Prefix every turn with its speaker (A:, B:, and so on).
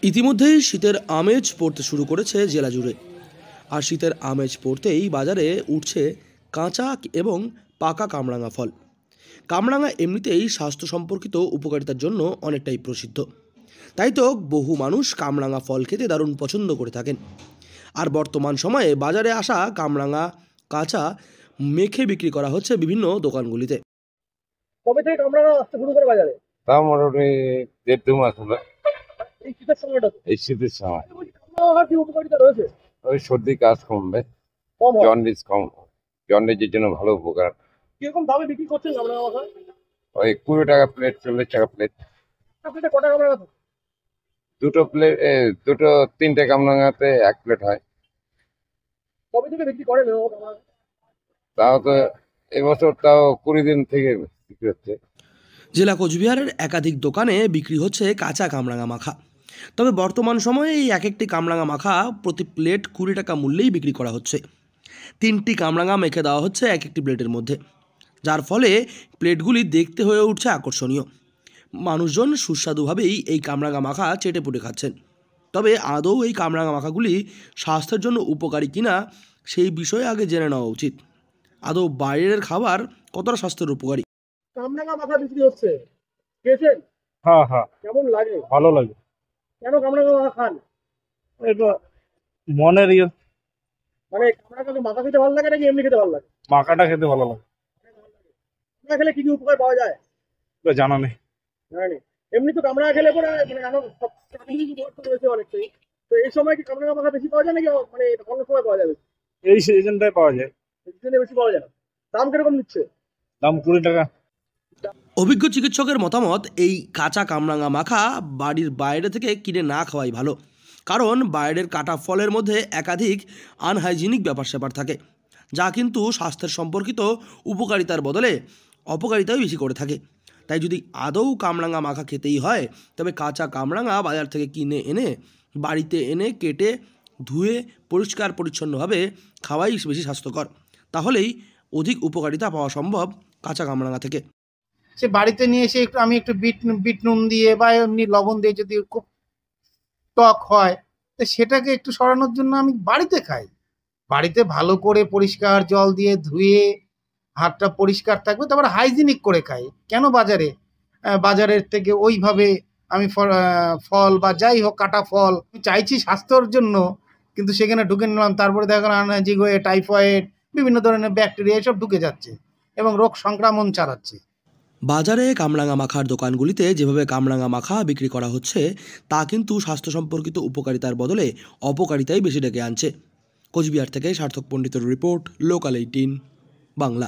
A: ইতিমধ্যেই শীতের আমেজ পড়তে শুরু করেছে জেলা জুড়ে। আর শীতের আমেজ পড়তেই বাজারে উঠছে কাঁচা এবং পাকা কামরাঙা ফল। কামরাঙা এমনিতেই স্বাস্থ্য সম্পর্কিত উপকারিতার জন্য অনেকটাই প্রসিদ্ধ। তাই তো বহু মানুষ কামরাঙা ফল খেতে দারুণ পছন্দ করে থাকেন। আর বর্তমান সময়ে বাজারে আসা কামরাঙা কাঁচা মেখে বিক্রি করা হচ্ছে বিভিন্ন দোকানগুলিতে।
B: কবে থেকে কামরাঙা আসতে শুরু করে বাজারে?
C: তা মোটামুটি ১.৫ মাস হলো।
B: এই শীতের সময়টাতে
C: এই শীতের সময়
B: কামরাঙার কি উপকারিতা রয়েছে?
C: ওই সর্দি কাশ কমবে,
B: কম হয়।
C: জন্ডিস কম, জন্ডিসের জন্য ভালো উপকার।
B: কিরকম দামে বিক্রি করছেন কামরাঙা মাথা?
C: ওই ২০ টাকা প্লেট, ৪০ টাকা প্লেট।
B: আপনাদের কটা কামরাঙা থাকে?
C: দুটো প্লেট, দুটো ৩টে কামরাঙাতে ১ প্লেট হয়।
B: কবে থেকে বিক্রি করেন এরকম কামরাঙা?
C: তাও তো এবছর তাও ২০ দিন থেকে বিক্রি হচ্ছে।
A: জেলা কোচবিহারের একাধিক দোকানে বিক্রি হচ্ছে কাঁচা কামরাঙা মাখা। তবে বর্তমান সময়ে এই এক একটি কামরাঙা মাখা প্রতি প্লেট ২০ টাকা মূল্যেই বিক্রি করা হচ্ছে। ৩টি কামরাঙা মেখে দেওয়া হচ্ছে এক একটি প্লেটের মধ্যে, যার ফলে প্লেটগুলি দেখতে হয়ে উঠছে আকর্ষণীয়। মানুষজন সুস্বাদুভাবেই এই কামরাঙা মাখা চেটে পুটে খাচ্ছেন। তবে আদৌ এই কামরাঙা মাখাগুলি স্বাস্থ্যের জন্য উপকারী কিনা সেই বিষয়ে আগে জেনে নেওয়া উচিত। আদৌ বাইরের খাবার কতটা স্বাস্থ্যের উপকারী?
B: কামরাঙা মাথা বিক্রি হচ্ছে, খেয়েছেন?
D: হ্যাঁ হ্যাঁ,
B: কেমন লাগে?
D: ভালো লাগে।
B: কেন কামরাঙা মাথা খান?
D: এটা মনের
B: মানে কামরাঙাকে মাথা খেতে ভালো লাগে নাকি এমনি খেতে ভালো লাগে?
D: মাখাটা খেতে ভালো লাগে।
B: কামরাঙা খেলে কি কি উপকার পাওয়া যায়
D: এটা জানা নেই।
B: জানি। এমনি তো কামরাঙা খেলে পরে মানে এখন সব প্রাকৃতিক উপকার রয়েছে অনেকটাই। তো এই সময় কি কামরাঙা মাথা বেশি পাওয়া যায় নাকি মানে অন্য সময় পাওয়া যাবে?
D: এই সিজনটাই পাওয়া যায়।
B: এই সিজনে বেশি পাওয়া যায় না। দাম কিরকম নিচ্ছে?
D: দাম ২০ টাকা।
A: অভিজ্ঞ চিকিৎসকের মতামত, এই কাঁচা কামরাঙা মাখা বাড়ির বাইরে থেকে কিনে না খাওয়াই ভালো। কারণ বাইরের কাটা ফলের মধ্যে একাধিক আনহাইজিনিক ব্যাপার স্যাপার থাকে, যা কিন্তু স্বাস্থ্যের সম্পর্কিত উপকারিতার বদলে অপকারিতাই বেশি করে থাকে। তাই যদি আদৌ কামরাঙা মাখা খেতেই হয়, তবে কাঁচা কামরাঙা বাজার থেকে কিনে এনে বাড়িতে এনে কেটে ধুয়ে পরিষ্কার পরিচ্ছন্নভাবে খাওয়াই বেশি স্বাস্থ্যকর। তাহলেই অধিক উপকারিতা পাওয়া সম্ভব কাঁচা কামরাঙা থেকে।
E: সে বাড়িতে নিয়ে এসে আমি একটু বিট নুন দিয়ে বা এমনি লবণ দিয়ে যদি খুব টক হয়, তো সেটাকে একটু সরানোর জন্য আমি বাড়িতে খাই। বাড়িতে ভালো করে পরিষ্কার জল দিয়ে ধুয়ে হাতটা পরিষ্কার থাকবে, তারপর হাইজিনিক করে খাই। কেন বাজারের থেকে ওইভাবে আমি ফল বা যাই হোক কাটা ফল আমি চাইছি স্বাস্থ্যর জন্য, কিন্তু সেখানে ঢুকে নিলাম, তারপরে দেখা গেল আনহাইজিনিক হয়ে টাইফয়েড বিভিন্ন ধরনের ব্যাকটেরিয়া এসব ঢুকে যাচ্ছে এবং রোগ সংক্রমণ চালাচ্ছে।
A: বাজারে কামরাঙা মাখার দোকানগুলিতে যেভাবে কামরাঙা মাখা বিক্রি করা হচ্ছে, তা কিন্তু স্বাস্থ্য সম্পর্কিত উপকারিতার বদলে অপকারিতাই বেশি ডেকে আনছে। কোচবিহার থেকে সার্থক পণ্ডিতের রিপোর্ট, লোকাল 18 বাংলা।